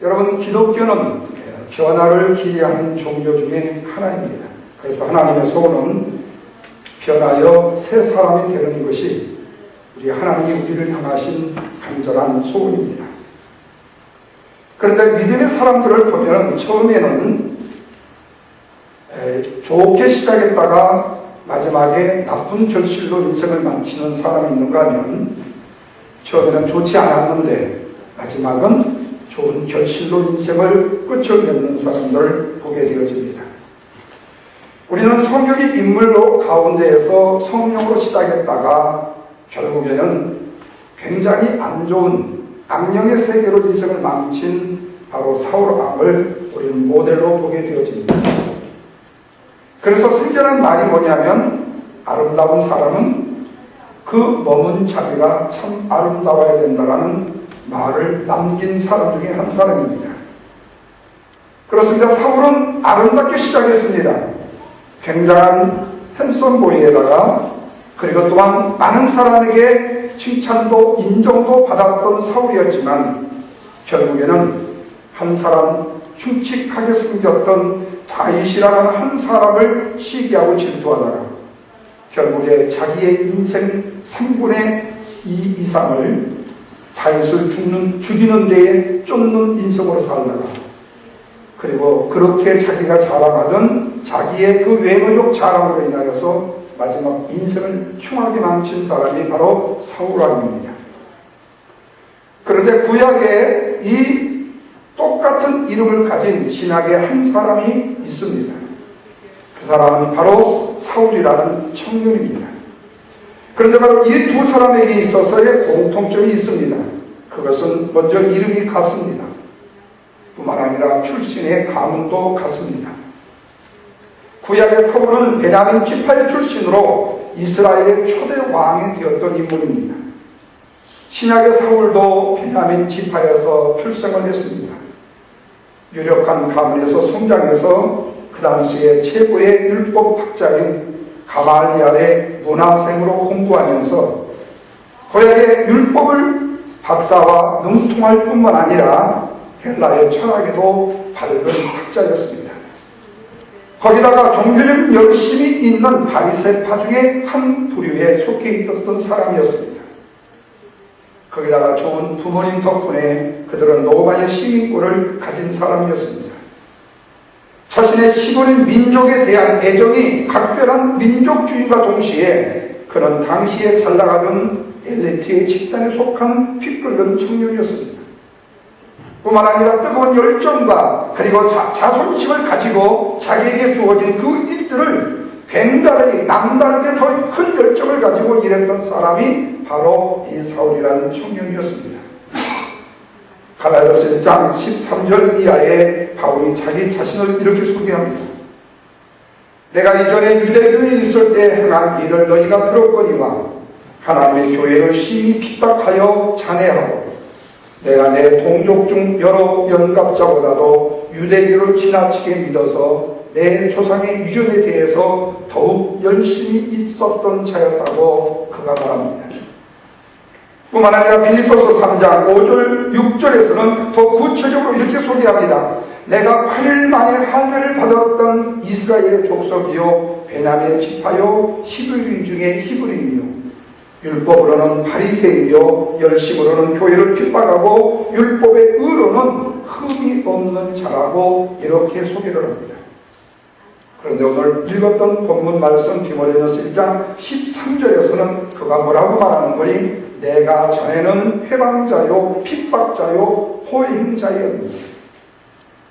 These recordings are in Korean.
여러분, 기독교는 변화를 기대하는 종교 중에 하나입니다. 그래서 하나님의 소원은 변하여 새 사람이 되는 것이 우리 하나님이 우리를 향하신 간절한 소원입니다. 그런데 믿음의 사람들을 보면 처음에는 좋게 시작했다가 마지막에 나쁜 결실로 인생을 마치는 사람이 있는가 하면 처음에는 좋지 않았는데 마지막은 좋은 결실로 인생을 끝을 맺는 사람들을 보게 되어집니다. 우리는 성경의 인물로 가운데에서 성령으로 시작했다가 결국에는 굉장히 안 좋은 악령의 세계로 인생을 망친 바로 사울 왕을 우리는 모델로 보게 되어집니다. 그래서 성경은 말이 뭐냐면 아름다운 사람은 그 머문 자리가 참 아름다워야 된다라는 말을 남긴 사람 중에 한 사람입니다. 그렇습니다. 사울은 아름답게 시작했습니다. 굉장한 핸섬보이에다가 그리고 또한 많은 사람에게 칭찬도 인정도 받았던 사울이었지만 결국에는 한 사람 흉측하게 생겼던 다윗이라는 한 사람을 시기하고 질투하다가 결국에 자기의 인생 3분의 2 이상을 다윗을 죽이는 데에 쫓는 인생으로 살다가 그리고 그렇게 자기가 자랑하던 자기의 그 외모적 자랑으로 인하여서 마지막 인생을 흉하게 망친 사람이 바로 사울 왕입니다. 그런데 구약에 이 똑같은 이름을 가진 신약의 한 사람이 있습니다. 그 사람은 바로 사울이라는 청년입니다. 그런데 바로 이 두 사람에게 있어서의 공통점이 있습니다. 그것은 먼저 이름이 같습니다. 뿐만 아니라 출신의 가문도 같습니다. 구약의 사울은 베냐민 지파의 출신으로 이스라엘의 초대 왕이 되었던 인물입니다. 신약의 사울도 베냐민 지파에서 출생을 했습니다. 유력한 가문에서 성장해서 그 당시에 최고의 율법학자인 가말리알의 문화생으로 공부하면서 구약의 율법을 박사와 능통할 뿐만 아니라 헬라의 철학에도 밝은 학자였습니다. 거기다가 종교적 열심이 있는 바리새파 중에 한 부류에 속해 있었던 사람이었습니다. 거기다가 좋은 부모님 덕분에 그들은 로마의 시민권을 가진 사람이었습니다. 자신의 시골인 민족에 대한 애정이 각별한 민족주의와 동시에 그는 당시에 잘나가던 엘리트의 집단에 속한 피 끓는 청년이었습니다. 뿐만 아니라 뜨거운 열정과 그리고 자존심을 가지고 자기에게 주어진 그 일들을 뱅다르게 남다르게 더 큰 열정을 가지고 일했던 사람이 바로 이 사울이라는 청년이었습니다. 갈라디아서 1장 13절 이하에 바울이 자기 자신을 이렇게 소개합니다. 내가 이전에 유대교에 있을 때 행한 일을 너희가 들었거니와 하나님의 교회를 심히 핍박하여 잔해하고 내가 내 동족 중 여러 연갑자보다도 유대교를 지나치게 믿어서 내 조상의 유전에 대해서 더욱 열심히 있었던 자였다고 그가 말합니다. 뿐만 아니라 빌립보서 3장 5절 6절에서는 더 구체적으로 이렇게 소개합니다. 내가 8일 만에 할례를 받았던 이스라엘의 족속이요 베냐민 지파요 히브리인 중에 히브리인이요 율법으로는 바리새인이요 열심으로는 교회를 핍박하고 율법의 의로는 흠이 없는 자라고 이렇게 소개를 합니다. 그런데 오늘 읽었던 본문 말씀 디모데전서 1장 13절에서는 그가 뭐라고 말하는 거니? 내가 전에는 회방자요 핍박자요 호행자였느니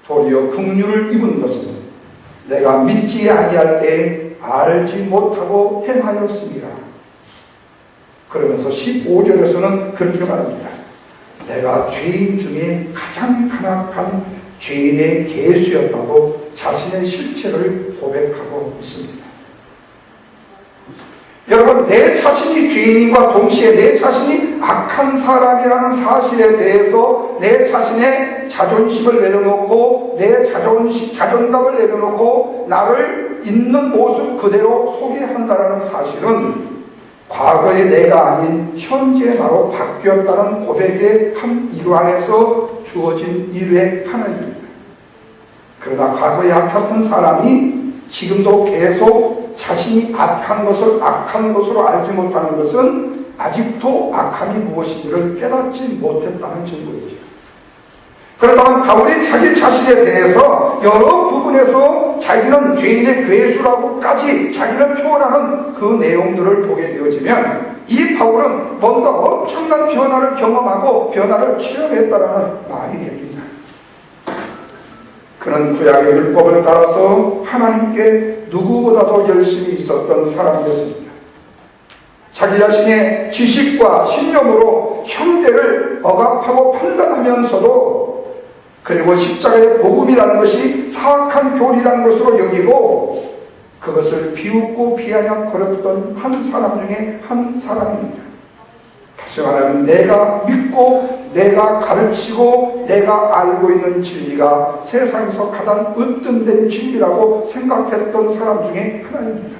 도리어 긍휼을 입은 것은 내가 믿지 아니할 때 알지 못하고 행하였습니다. 그러면서 15절에서는 그렇게 말합니다. 내가 죄인 중에 가장 간악한 죄인의 계수였다고 자신의 실체를 고백하고 있습니다. 여러분, 내 자신이 죄인과 동시에 내 자신이 악한 사람이라는 사실에 대해서 내 자신의 자존심을 내려놓고 내 자존감을 내려놓고 나를 있는 모습 그대로 소개한다는 사실은 과거의 내가 아닌 현재의 나로 바뀌었다는 고백의 한 일환에서 주어진 일의 하나입니다. 그러나 과거에 악했던 사람이 지금도 계속 자신이 악한 것으로 알지 못하는 것은 아직도 악함이 무엇인지를 깨닫지 못했다는 증거이죠. 그렇다면 바울이 자기 자신에 대해서 여러 부분에서 자기는 죄인의 괴수라고까지 자기를 표현하는 그 내용들을 보게 되어지면 이 바울은 뭔가 엄청난 변화를 경험하고 변화를 체험했다라는 말이 됩니다. 그는 구약의 율법을 따라서 하나님께 누구보다도 열심히 있었던 사람이었습니다. 자기 자신의 지식과 신념으로 형제를 억압하고 판단하면서도 그리고 십자가의 복음이라는 것이 사악한 교리라는 것으로 여기고 그것을 비웃고 비아냥거렸던 한 사람 중에 한 사람입니다. 다시 말하면 내가 믿고 내가 가르치고 내가 알고 있는 진리가 세상에서 가장 으뜸된 진리라고 생각했던 사람 중에 하나입니다.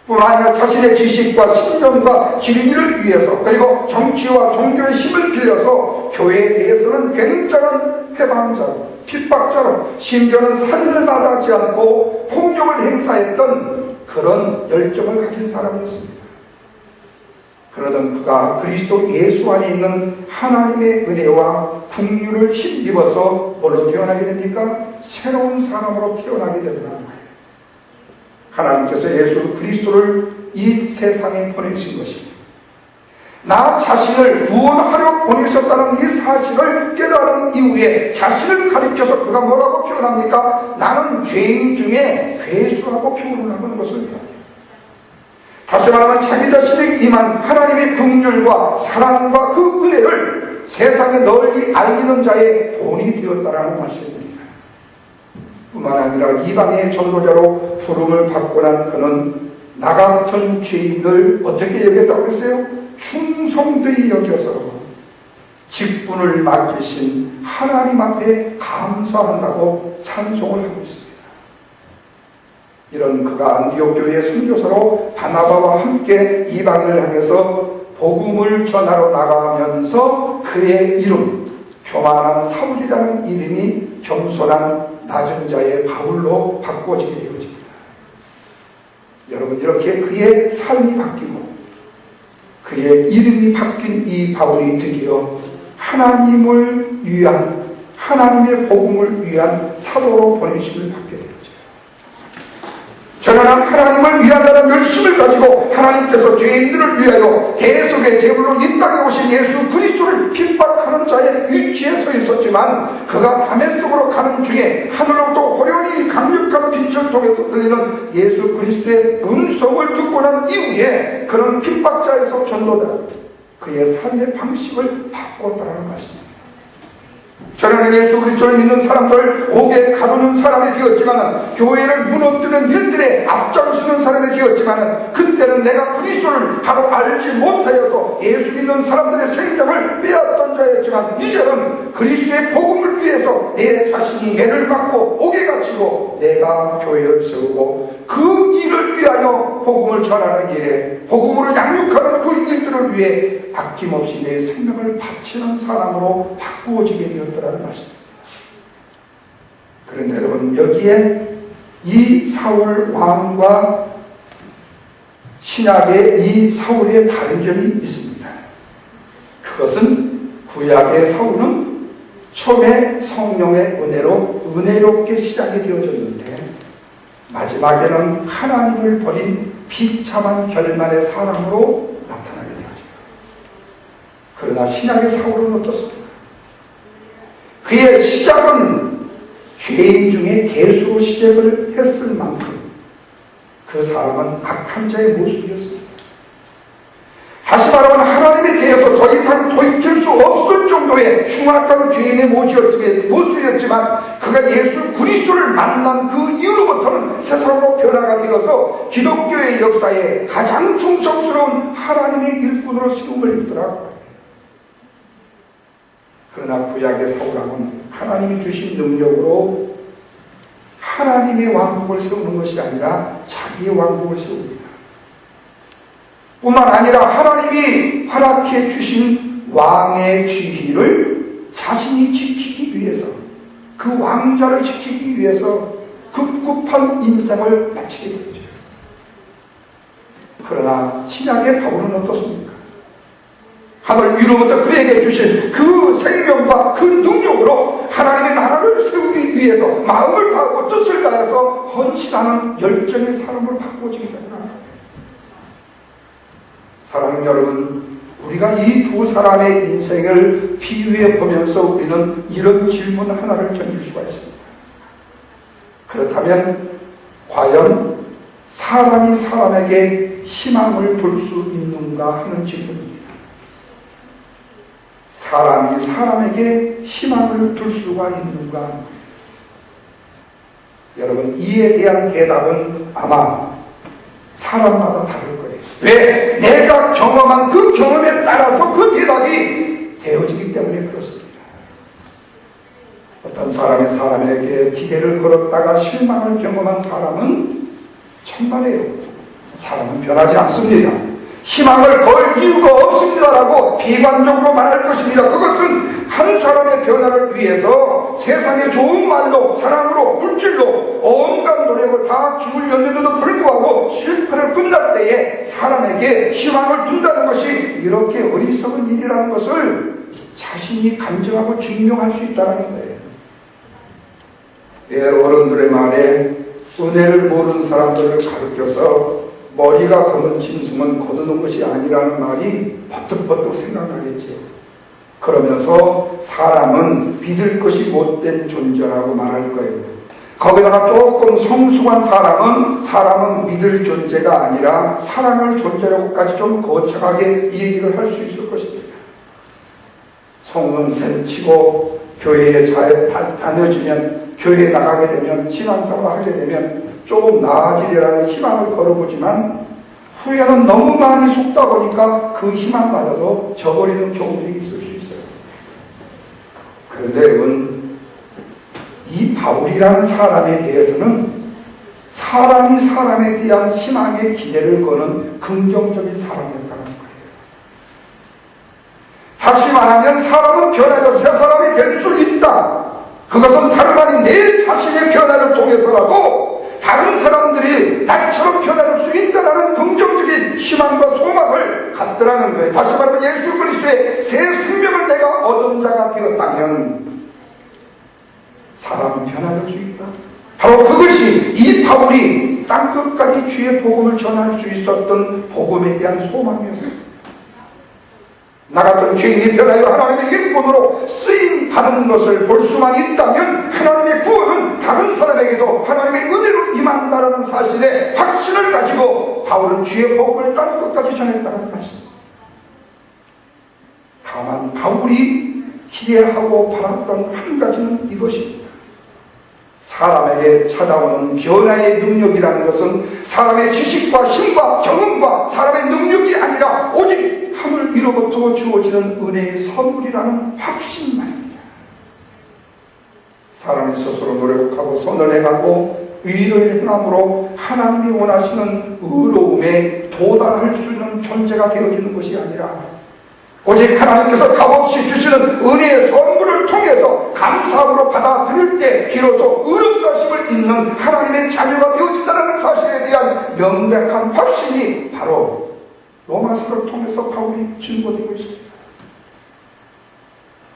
뿐만 아니라 자신의 지식과 신념과 진리를 위해서 그리고 정치와 종교의 힘을 빌려서 교회에 대해서는 굉장한 해방자로 핍박자로 심지어는 살인을 마다하지 않고 폭력을 행사했던 그런 열정을 가진 사람이었습니다. 그러던 그가 그리스도 예수 안에 있는 하나님의 은혜와 긍휼을 힘입어서 뭘로 태어나게 됩니까? 새로운 사람으로 태어나게 되더라는 거예요. 하나님께서 예수 그리스도를 이 세상에 보내신 것입니다. 나 자신을 구원하려 보내셨다는 이 사실을 깨달은 이후에 자신을 가리켜서 그가 뭐라고 표현합니까? 나는 죄인 중에 괴수라고 표현을 하는 것을 표현합니다. 다시 말하면 자기 자신에게 임한 하나님의 긍휼과 사랑과 그 은혜를 세상에 널리 알리는 자의 본이 되었다라는 말씀입니다. 뿐만 아니라 이방의 전도자로 부름을 받고 난 그는 나 같은 죄인을 어떻게 여겼다고 했어요? 충성되이 여겨서 직분을 맡기신 하나님 앞에 감사한다고 찬송을 하고 있습니다. 이런 그가 안디옥 교회의 선교사로 바나바와 함께 이방인을 향해서 복음을 전하러 나가면서 그의 이름, 교만한 사울이라는 이름이 겸손한 낮은 자의 바울로 바꾸어지게 되어집니다. 여러분, 이렇게 그의 삶이 바뀌고 그의 이름이 바뀐 이 바울이 드디어 하나님을 위한, 하나님의 복음을 위한 사도로 보내심을 받게 되었죠. 저는 하나님을 위한다는 열심을 가지고 하나님께서 죄인들을 위하여 대속의 제물로 이 땅에 오신 예수 그리스도를 핍박하는 자의 위치에 서 있었지만 그가 다메섹으로 가는 중에 하늘로부터 호련히 강력한 빛을 통해서 들리는 예수 그리스도의 음성을 듣고 난 이후에 그는 핍박자에서 전도자, 그의 삶의 방식을 바꿨다는 말씀입니다. 저는 예수 그리스도를 믿는 사람들 옥에 가두는 사람이 되었지만, 교회를 무너뜨리는 일들에 앞장서는 사람이 되었지만, 그때는 내가 그리스도를 바로 알지 못하여서 예수 믿는 사람들의 생명을 빼앗던 자였지만, 이제는 그리스도의 복음을 위해서 내 자신이 매를 맞고 옥에 갇히고 내가 교회를 세우고 그 일을 위하여 복음을 전하는 일에, 복음으로 양육하는 그 일들을 위해 아낌없이 내 생명을 바치는 사람으로 바꾸어지게 되었더라는 말씀입니다. 그런데 여러분, 여기에 이 사울 왕과 신약의 이 사울의 다른 점이 있습니다. 그것은 구약의 사울은 처음에 성령의 은혜로 은혜롭게 시작이 되어졌는데 마지막에는 하나님을 버린 비참한 결말의 사람으로 나타나게 되어져요. 그러나 신약의 사울은 어떻습니까? 그의 시작은 죄인 중에 개수로 시작을 했을 만큼 그 사람은 악한 자의 모습이었습니다. 다시 말하면 하나님에 대해서 더 이상 돌이킬 수 없을 정도의 흉악한 죄인의 모습이었지만 그가 예수 그리스도를 만난 그 이후로부터는 세상으로 변화가 되어서 기독교의 역사에 가장 충성스러운 하나님의 일꾼으로 세움을 입더라고요. 그러나 구약의 사울왕은 하나님이 주신 능력으로 하나님의 왕국을 세우는 것이 아니라 자기의 왕국을 세웁니다. 뿐만 아니라 하나님이 허락해 주신 왕의 지위를 자신이 지키기 위해서, 그 왕자를 지키기 위해서 급급한 인생을 마치게 되죠. 그러나 신약의 바울은 어떻습니까? 하늘 위로부터 그에게 주신 그 생명과 그 능력으로 하나님의 나라를 세우기 위해서 마음을 다하고 뜻을 다해서 헌신하는 열정의 사람을 바꾸어지게 됩니다. 사랑하는 여러분, 우리가 이 두 사람의 인생을 비유해 보면서 우리는 이런 질문 하나를 던질 수가 있습니다. 그렇다면 과연 사람이 사람에게 희망을 줄 수 있는가 하는 질문입니다. 사람이 사람에게 희망을 줄 수가 있는가? 여러분, 이에 대한 대답은 아마 사람마다 다를 거예요. 왜? 내가 경험한 그 경험에 따라서 그 대답이 되어지기 때문에 그렇습니다. 어떤 사람이 사람에게 기대를 걸었다가 실망을 경험한 사람은 천만에요. 사람은 변하지 않습니다. 희망을 걸 이유가 없습니다라고 비관적으로 말할 것입니다. 그것은 한 사람의 변화를 위해서 세상의 좋은 말로, 사랑으로, 물질로 온갖 노력을 다 기울였는데도 불구하고 실패를 끝날 때에 사람에게 희망을 준다는 것이 이렇게 어리석은 일이라는 것을 자신이 간증하고 증명할 수 있다는 거예요. 어른들의 말에 은혜를 모르는 사람들을 가르쳐서 머리가 검은 짐승은 거두는 것이 아니라는 말이 버뜩버뜩 생각나겠지요. 그러면서 사람은 믿을 것이 못된 존재라고 말할 거예요. 거기다가 조금 성숙한 사람은 믿을 존재가 아니라 사랑할 존재라고까지 좀 거창하게 얘기를 할 수 있을 것입니다. 성은 셈치고 교회에 잘 다녀지면, 교회에 나가게 되면, 신앙생활을 하게 되면 조금 나아지리라는 희망을 걸어보지만 후에는 너무 많이 속다 보니까 그 희망마저도 저버리는 경우들이 있을 수 있어요. 그런데 여러분, 이 바울이라는 사람에 대해서는 사람이 사람에 대한 희망에 기대를 거는 긍정적인 사람이었다는 거예요. 다시 말하면 사람은 변해서 새 사람이 될 수 있다. 그것은 다름 아닌 내 자신의 변화를 통해서라도 다른 사람들이 나처럼 변할 수 있다는 긍정적인 희망과 소망을 갖더라는 거예요. 다시 말하면 예수 그리스도의 새 생명을 내가 얻은 자가 되었다면 사람은 변화될 수 있다. 바로 그것이 이 바울이 땅끝까지 주의 복음을 전할 수 있었던 복음에 대한 소망이었어요. 나 같은 죄인이 변하여 하나님의 일꾼으로 쓰임 받은 것을 볼 수만 있다면 하나님의 구원은 다른 사람에게도 하나님의 은혜로 임한다라는 사실에 확신을 가지고 바울은 주의 복음을 땅끝까지 전했다는 말씀입니다. 다만 바울이 기대하고 바랐던 한 가지는 이것입니다. 사람에게 찾아오는 변화의 능력이라는 것은 사람의 지식과 힘과 경험과 사람의 능력이 아니라 오직 하늘 위로부터 주어지는 은혜의 선물이라는 확신 말입니다. 사람이 스스로 노력하고 선을 행하고 의를 행함으로 하나님이 원하시는 의로움에 도달할 수 있는 존재가 되어지는 것이 아니라 오직 하나님께서 값없이 주시는 은혜의 선물을 통해서 감사함으로 받아들일 때 비로소 의롭다심을 입는 하나님의 자녀가 되어진다는 사실에 대한 명백한 확신이 바로 로마서를 통해서 바울이 증거되고 있습니다.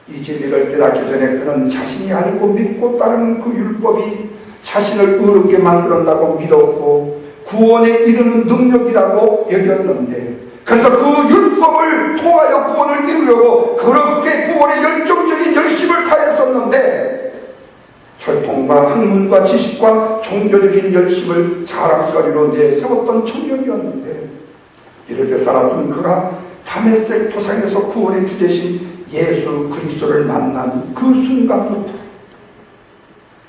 이 진리를 깨닫기 전에 그는 자신이 알고 믿고 따르는 그 율법이 자신을 의롭게 만든다고 믿었고 구원에 이르는 능력이라고 여겼는데, 그래서 그 율법을 통하여 구원을 이루려고 그렇게 구원에 열정적인 열심을 다했었는데 혈통과 학문과 지식과 종교적인 열심을 자랑거리로 내세웠던 청년이었는데, 이렇게 살았던 그가 다메섹 도상에서 구원의 주 되신 예수 그리스도를 만난 그 순간부터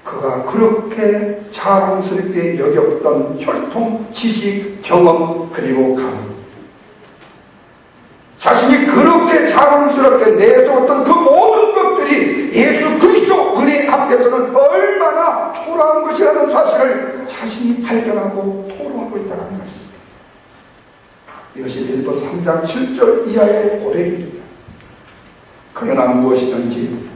그가 그렇게 자랑스럽게 여겼던 혈통, 지식, 경험, 그리고 감, 자신이 그렇게 자랑스럽게 내세웠던 그 모든 것들이 예수 그리스도 은혜 앞에서는 얼마나 초라한 것이라는 사실을 자신이 발견하고 토로하고 있다는 말씀입니다. 이것이 빌립보서 3장 7절 이하의 고백입니다. 그러나 무엇이든지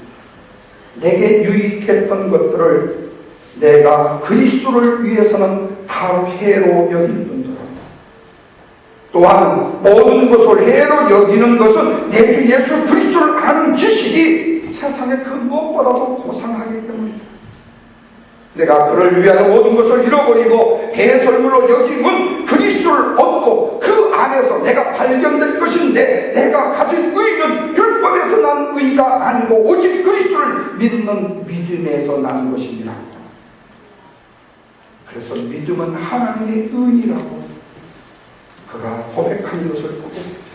내게 유익했던 것들을 내가 그리스도를 위해서는 다 해로 여길 뿐더러 또한 모든 것을 해로 여기는 것은 내 주 예수 그리스도를 아는 지식이 세상에 그 무엇보다도 고상하기 때문이다. 내가 그를 위하여 모든 것을 잃어버리고 배설물로 여김은 그리스도를 얻고 그 안에서 내가 발견될 것인데 내가 가진 의는 율법에서 난 의가 아니고 오직 그리스도를 믿는 믿음에서 난 것이니라. 그래서 믿음은 하나님의 은이라고 그가 고백한 것을 고백했어요.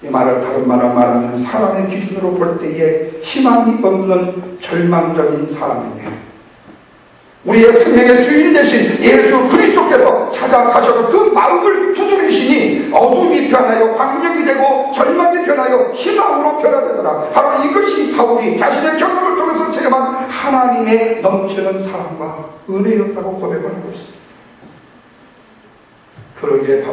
이 말을 다른 말로 말하면 사람의 기준으로 볼 때에 희망이 없는 절망적인 사람에게 우리의 생명의 주인 되신 예수 그리스도께서 찾아가셔서 그 마음을 두드리시니 어둠이 변하여 광력이 되고 절망이 변하여 희망으로 변화되더라. 바로 이것이 바울이 자신의 경험을 통해서 체험한 하나님의 넘치는 사랑과 은혜였다고 고백을 하고 있습니다. 그러기에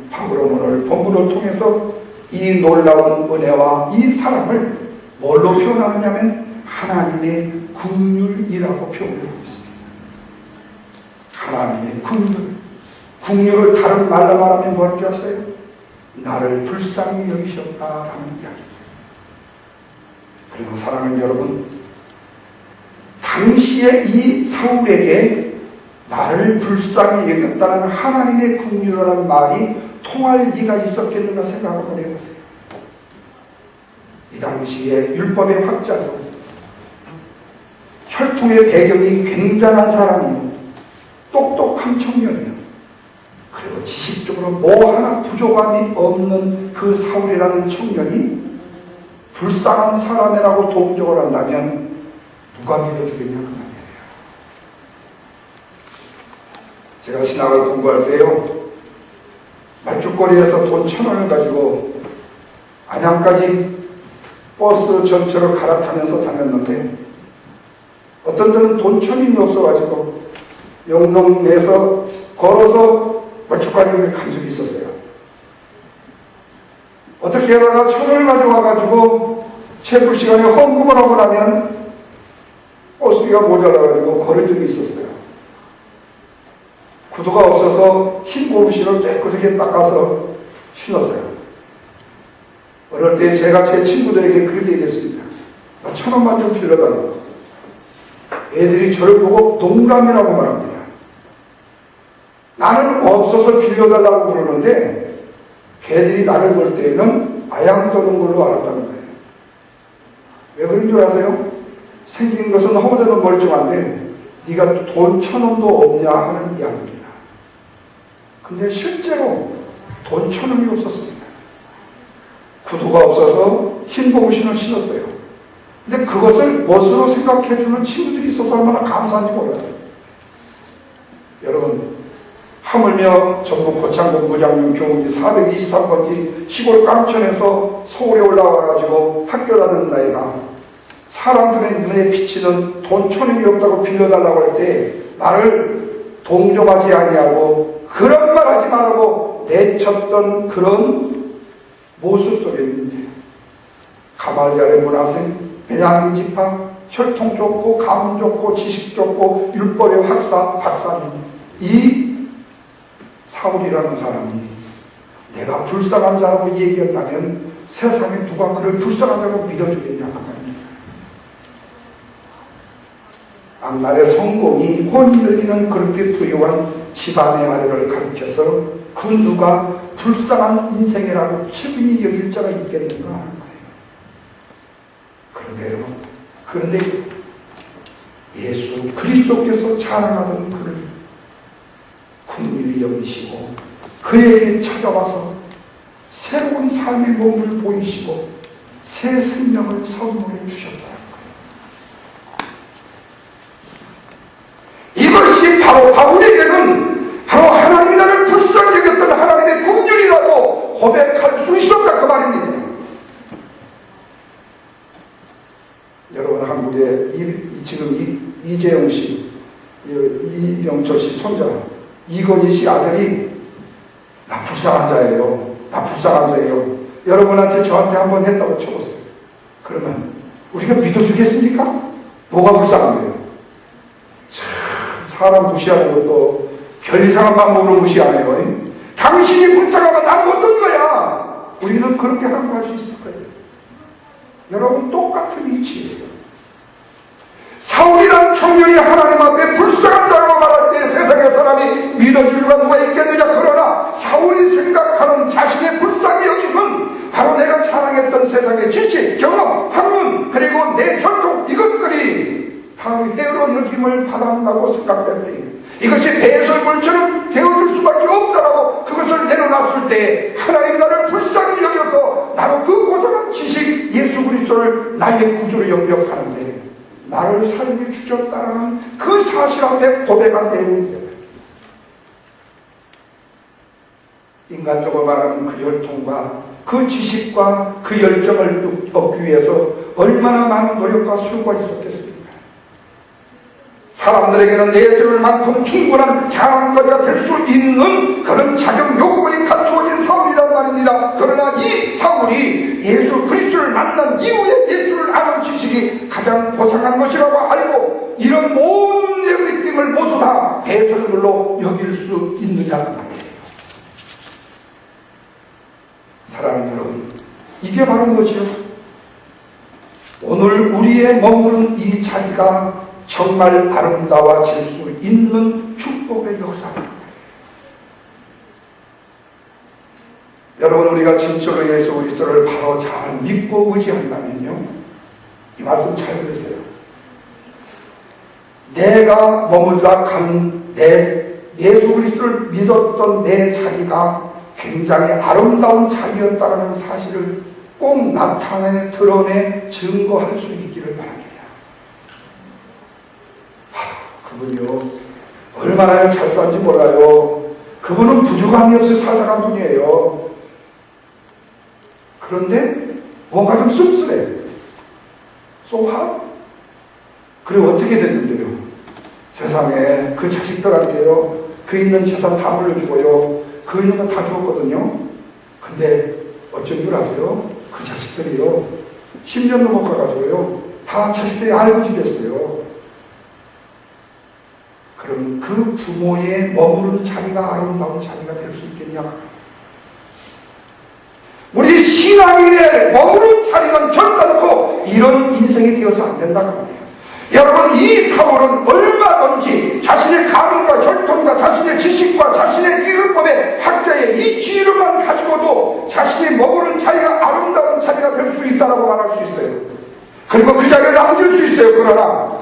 바울은 오늘 본문을 통해서 이 놀라운 은혜와 이 사랑을 뭘로 표현하느냐면 하나님의 긍휼이라고 표현하고 있습니다. 하나님의 긍휼. 긍휼을 다른 말로 말하면 뭐인 줄 아세요? 나를 불쌍히 여기셨다라는 이야기입니다. 그래서 사랑하는 여러분, 당시에 이 사울에게 나를 불쌍히 여겼다는 하나님의 긍휼이라는 말이 통할 리가 있었겠는가 생각을 해보세요. 이 당시에 율법의 학자로 혈통의 배경이 굉장한 사람이요, 똑똑한 청년이요, 그리고 지식적으로 뭐 하나 부족함이 없는 그 사울이라는 청년이 불쌍한 사람이라고 동정을 한다면 누가 믿어주겠냐 그 말이에요. 제가 신학을 공부할 때요, 말죽거리에서 돈 1,000원을 가지고 안양까지 버스 전철을 갈아타면서 다녔는데 어떤 데는 돈 1,000원이 없어가지고 영동에서 걸어서 말죽거리에 간 적이 있었어요. 어떻게 하다가 1,000원을 가져와가지고 체불 시간에 헌금을 하고 나면 버스비가 모자라가지고 걸은 적이 있었어요. 구두가 없어서 흰 고무신을 깨끗하게 닦아서 신었어요. 어릴 때 제가 제 친구들에게 그렇게 얘기했습니다. 1,000원만 좀 빌려달라. 애들이 저를 보고 농담이라고 말합니다. 나는 없어서 빌려달라고 그러는데 걔들이 나를 볼 때에는 아양 떠는 걸로 알았다는 거예요. 왜 그런 줄 아세요? 생긴 것은 허우대는 멀쩡한데 네가 돈 1,000원도 없냐 하는 이야기입니다. 근데 실제로 돈 1,000원이 없었습니다. 구두가 없어서 흰 고무신을 신었어요. 근데 그것을 멋으로 생각해주는 친구들이 있어서 얼마나 감사한지 몰라요. 여러분, 하물며 전북 고창군 무장군 교무지 423번지 시골 깡천에서 서울에 올라와가지고 학교 다니는 나이가 사람들의 눈에 비치는 돈 1,000원이 없다고 빌려달라고 할 때 나를 동정하지 아니하고 그런 말 하지 말라고 내쳤던 그런 모습 속에 있는데 가말리알의 문화생, 베냐민 지파, 혈통 좋고 가문 좋고 지식 좋고 율법의 박사님, 이 사울이라는 사람이 내가 불쌍한 자라고 얘기한다면 세상에 누가 그를 불쌍한 자라고 믿어주겠냐 그 말입니다. 앞날의 성공이 혼인을 이는 그렇게 부유한 집안의 아내를 가르쳐서 그 누가 불쌍한 인생이라고 측은히 여길 자가 있겠는가 하는 거예요. 그런데 여러분, 그런데 예수 그리스도께서 자랑하던 그를 긍휼히 여기시고 그에게 찾아와서 새로운 삶의 몸을 보이시고 새 생명을 선물해 주셨다. 이것이 바로 바울에게는 바로 하나님이 나를 불쌍히 여겼던 하나님의 긍휼이라고 고백할 수 있었다 그 말입니다. 여러분, 한국에 지금 이재용 씨, 이병철 씨 손자 이건희 씨 아들이 나 불쌍한 자예요. 나 불쌍한 자예요. 여러분한테 저한테 한번 했다고 쳐보세요. 그러면 우리가 믿어주겠습니까? 뭐가 불쌍한 거예요? 참, 사람 무시하는 것도 별 이상한 방법으로 무시하네요. 당신이 불쌍하면 나는 어떤 거야? 우리는 그렇게 항거할 수 있을 거예요. 여러분, 똑같은 이치예요. 사울이란 청년이 하나님 앞에 불쌍한 자라고 말할 때 세상의 사람이 믿어줄 수가 누가 있겠느냐. 그러나 사울이 생각하는 자신의 불쌍히 여김은 바로 내가 자랑했던 세상의 지식, 경험, 학문, 그리고 내 혈통, 이것들이 다 해로 여김을 받아온다고 생각될 때, 이것이 배설물처럼 되어줄 수밖에 없다라고 그것을 내려놨을 때 하나님 나를 불쌍히 여겨서 나로 그 고상한 지식 예수 그리스도를 나의 구주로 영접하는데 나를 살게 주셨다라는 그 사실 앞에 고백한 내용이에요. 인간적으로 말하는 그 혈통과 그 지식과 그 열정을 얻기 위해서 얼마나 많은 노력과 수고가 있었겠습니까? 사람들에게는 내세울 만큼 충분한 자랑거리가 될 수 있는 그런 자격 요건이 갖추어진 사울이란 말입니다. 그러나 이 사울이 예수 그리스도를 만난 이후에 예수를 아는 지식이 가장 고상한 것이라고 알고 이런 모든 에브리띵을 모두 다 배설물로 여길 수 있느냐는 말이에요. 사랑하는 여러분, 이게 바로 뭐지요? 오늘 우리의 머무는 이 자리가 정말 아름다워질 수 있는 축복의 역사입니다. 여러분, 우리가 진짜로 예수 그리스도를 바로 잘 믿고 의지한다면요, 이 말씀 잘 들으세요. 내가 머물러 간 내 예수 그리스도를 믿었던 내 자리가 굉장히 아름다운 자리였다는 사실을 꼭 나타내 드러내 증거할 수 있기를 바랍니다. 그분이요, 얼마나 잘 산지 몰라요. 그분은 부족함이 없이 살아간 분이에요. 그런데 뭔가 좀 씁쓸해. 소화? 그래 어떻게 됐는데요? 세상에 그 자식들한테요, 그 있는 재산 다 물려주고요, 그 있는 거 다 주었거든요. 근데 어쩐 줄 아세요? 그 자식들이요, 10년 넘어가가지고요, 다 자식들이 알고지 됐어요. 그럼 그 부모의 머무른 자리가 아름다운 자리가 될 수 있겠냐? 우리 신앙인의 머무른 자리는 결단코 이런 인생이 되어서 안 된다고 말이에요. 여러분, 이 사울은 얼마든지 자신의 가문과 혈통과 자신의 지식과 자신의 율법의 학자의 이 지위를만 가지고도 자신이 머무른 자리가 아름다운 자리가 될 수 있다고 말할 수 있어요. 그리고 그 자리를 남길 수 있어요. 그러나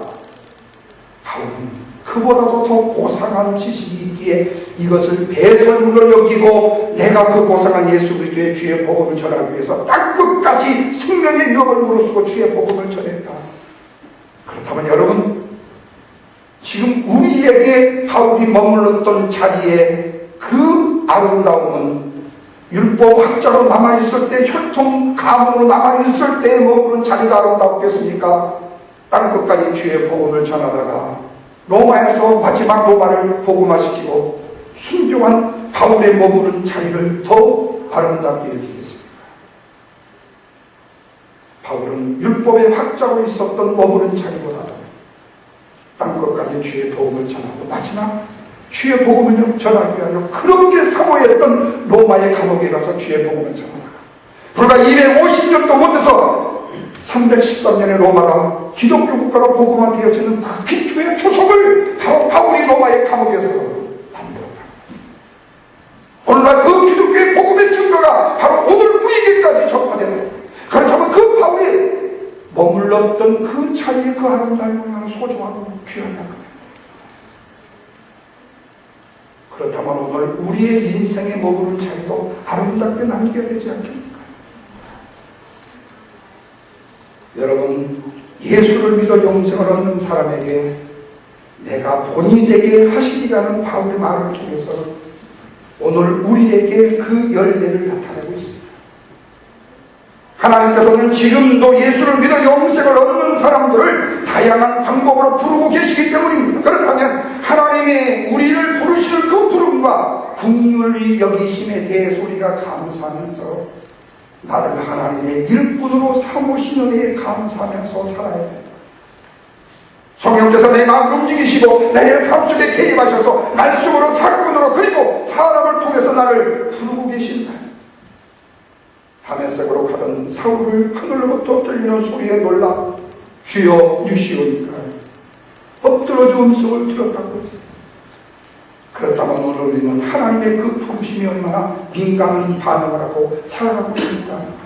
바울은 그보다도 더 고상한 지식이 있기에 이것을 배설물로 여기고 내가 그 고상한 예수 그리스도의 주의 복음을 전하기 위해서 땅끝까지 생명의 위협을 무릅쓰고 주의 복음을 전했다. 그렇다면 여러분, 지금 우리에게 바울이 머물렀던 자리에 그 아름다움은 율법학자로 남아있을 때, 혈통 가문으로 남아있을 때 머무른 자리가 아름답겠습니까? 땅끝까지 주의 복음을 전하다가 로마에서 마지막 로마를 복음화시키고 순종한 바울의 머무른 자리를 더 아름답게 여기겠습니까? 바울은 율법의 학자로 있었던 머무른 자리보다도 땅끝까지 주의 복음을 전하고 마지막 주의 복음을 전하기 위하여 그렇게 사모했던 로마의 감옥에 가서 주의 복음을 전하다가 불과 250년도 못해서 313년에 로마가 기독교 국가로 복음화되어지는 그 기초의 초석을 바로 바울이 로마의 감옥에서 만들었다. 오늘날 그 기독교의 복음의 증거가 바로 오늘 우리에게까지 전파된다. 그렇다면 그 바울이 머물렀던 그 자리에 그 아름다움이 소중하고 귀하다. 그렇다면 오늘 우리의 인생에 머무른 자리도 아름답게 남겨야 되지 않겠습니까? 여러분, 예수를 믿어 영생을 얻는 사람에게 내가 본이 되게 하시리라는 바울의 말을 통해서 오늘 우리에게 그 열매를 나타내고 있습니다. 하나님께서는 지금도 예수를 믿어 영생을 얻는 사람들을 다양한 방법으로 부르고 계시기 때문입니다. 그렇다면 하나님의 우리를 부르시는 그 부름과 긍휼히 여기심에 대해서 우리가 감사하면서 나를 하나님의 일꾼으로 삼으시는 데 감사하면서 살아야 된다. 성령께서 내 마음을 움직이시고 내 삶 속에 개입하셔서 말씀으로 사건으로 그리고 사람을 통해서 나를 부르고 계신다. 다메섹으로 가던 사울을 하늘로부터 들리는 소리에 놀라 주여 유시오니까 엎드러져 음성을 들었다고 했어요. 그렇다면 오늘 우리는 하나님의 그 부르심이 얼마나 민감한 반응을 하고 살아가고 있는가 하는 거예요.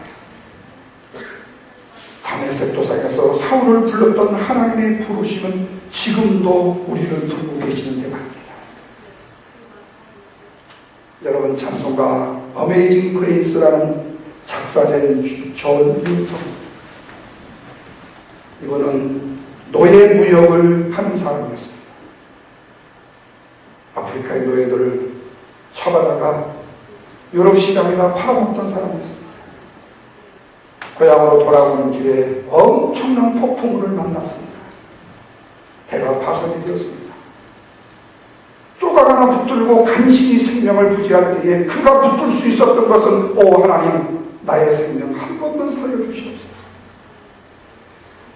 다메섹 도상에서 사울을 불렀던 하나님의 부르심은 지금도 우리를 부르고 계시는데 말입니다. 여러분, 찬송가 어메이징 그레이스라는 작사자인 존 뉴턴, 이거는 노예 무역을 하는 사람이었습니다. 아프리카의 노예들을 잡아다가 유럽 시장에다 팔아먹던 사람이었습니다. 고향으로 돌아오는 길에 엄청난 폭풍우를 만났습니다. 배가 파손이 되었습니다. 조각 하나 붙들고 간신히 생명을 부지할 때에 그가 붙들 수 있었던 것은 오 하나님, 나의 생명 한 번만 살려주시옵소서.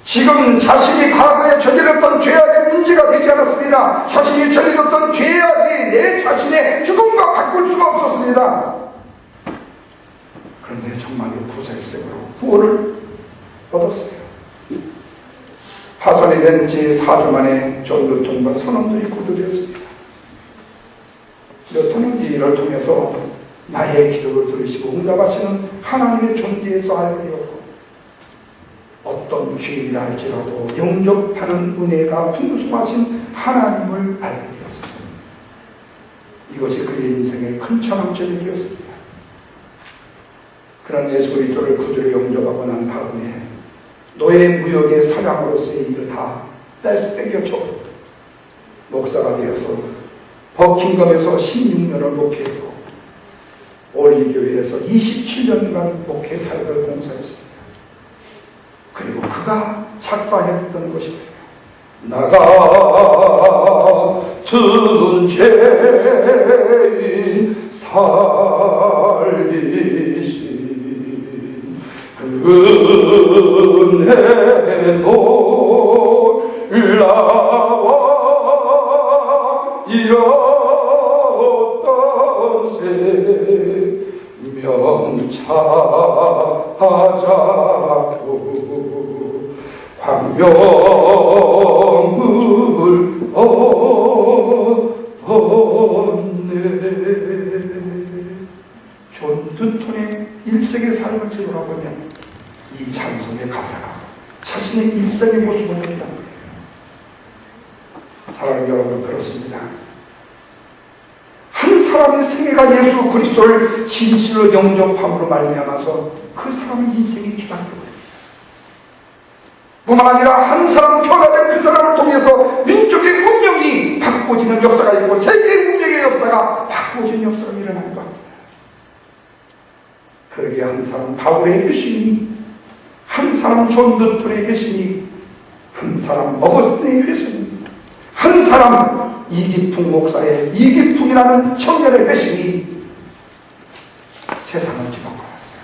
지금 자신이 과거에 저질렀던 죄악의 문제가 되지 않았습니다. 자신이 저질렀던 죄악이 내 자신의 죽음과 바꿀 수가 없었습니다. 그런데 정말로 구설생으로 구원을 얻었어요. 파손이 된 지 4주 만에 존 뉴턴과 선원들이 구조되었습니다. 뉴턴은 이 일을 통해서 나의 기도를 들으시고 응답하시는 하나님의 존재에서 알게 되었고, 어떤 죄인이라 할지라도 영접하는 은혜가 풍성하신 하나님을 알게 되었습니다. 이것이 그의 인생의 큰 전환점이 되었습니다. 그런 예수 그리스도를 구주로 영접하고 난 다음에 노예 무역의 사장으로서의 일을 다 땡겨쳐 목사가 되어서 버킹엄에서 16년을 목회했고 올리교회에서 27년간 목회 사역을 봉사했습니다. 그리고 그가 작사했던 것이 나 같은 죄인 살리신 은혜 놀라워 이었던 생명 찾아고 광명을 얻었네. 존 뉴턴의 일생의 삶을 되돌아보면 이 찬송의 가사가 자신의 일생의 모습을 보인다. 사랑하는 여러분, 그렇습니다. 한 사람의 생애가 예수 그리스도를 진실로 영접함으로 말미암아서 그 사람의 인생이 기다려요. 뿐만 아니라 한 사람 변화된 그 사람을 통해서 민족의 운명이 바꿔지는 역사가 있고 세계의 운명의 역사가 바꿔지는 역사가 일어나는 겁니다. 그러게 한 사람 바울의 회심이, 한 사람 존 뉴턴의 회심이, 한 사람 어거스틴의 회심이, 한 사람 이기풍 목사의 이기풍이라는 청년의 회심이 세상을 뒤바꿔놨어요.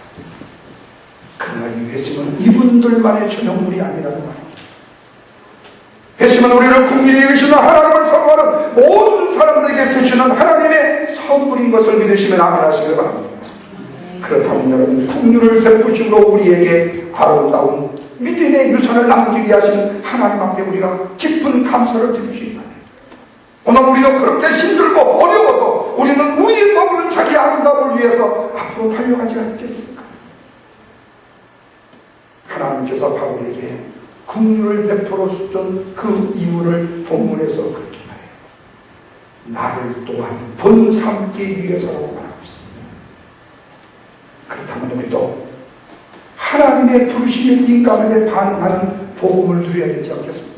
그러나 이 회심은 이분들만의 전형물이 아니라는 말입니다. 회심은 우리를 국민이 여기시는 하나님을 사모하는 모든 사람들에게 주시는 하나님의 선물인 것을 믿으시면 아멘 하시길 바랍니다. 그렇다면 여러분, 긍휼을 베푸심으로 우리에게 아름다운 믿음의 유산을 남기게 하신 하나님 앞에 우리가 깊은 감사를 드릴 수 있다. 오늘 우리도 그렇게 힘들고 어려워도 우리는 우리의 법으로는 자기 아름다움을 위해서 앞으로 달려가지 않겠습니까? 하나님께서 바울에게 긍휼을 베풀어 준 그 이유를 본문에서 그렇게 말해요. 나를 또한 본삼기 위해서라고 말하고 있습니다. 그렇다면 우리도 하나님의 부르심의 민감하게 반응하는 복음을 누려야 되지 않겠습니까?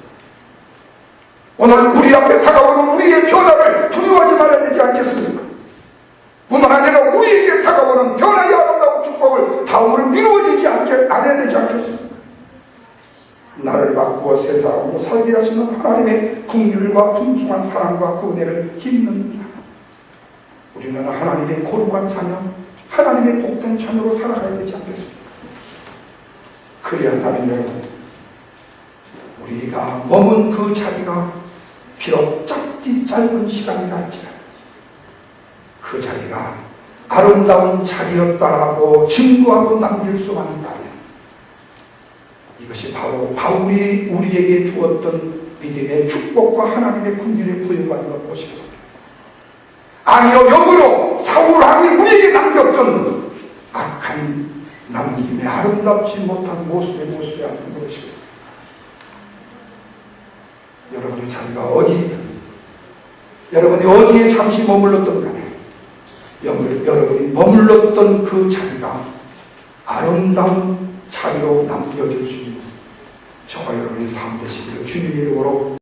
오늘 우리 앞에 다가오는 우리의 변화를 두려워하지 말아야 되지 않겠습니까? 뿐만 아니라 우리에게 다가오는 변화의 아름다운 축복을 다음으로 미루어지지 않아야 되지 않겠습니까? 나를 바꾸어 새 사람으로 살게 하시는 하나님의 긍휼과 풍성한 사랑과 그 은혜를 힘입니다. 우리 우리는 하나님의 거룩한 자녀, 하나님의 복된 자녀로 살아가야 되지 않겠습니까? 그래야 한다면 여러분, 우리가 머문 그 자리가 비록 짧은 시간이라 할지라도 그 자리가 아름다운 자리였다라고 증거하고 남길 수만 있다면 이것이 바로 바울이 우리에게 주었던 믿음의 축복과 하나님의 긍휼의 부여받는 것 무엇이겠습니까? 아니요, 역으로 사울왕이 우리에게 남겼던 악한 남김의 아름답지 못한 모습이 아닌 무엇이겠습니까? 여러분의 자리가 어디이든, 여러분이 어디에 잠시 머물렀던 간에 여러분이 머물렀던 그 자리가 아름다운 자리로 남겨질 수 있는 저와 여러분의 삶 되시기를 주님의 이름으로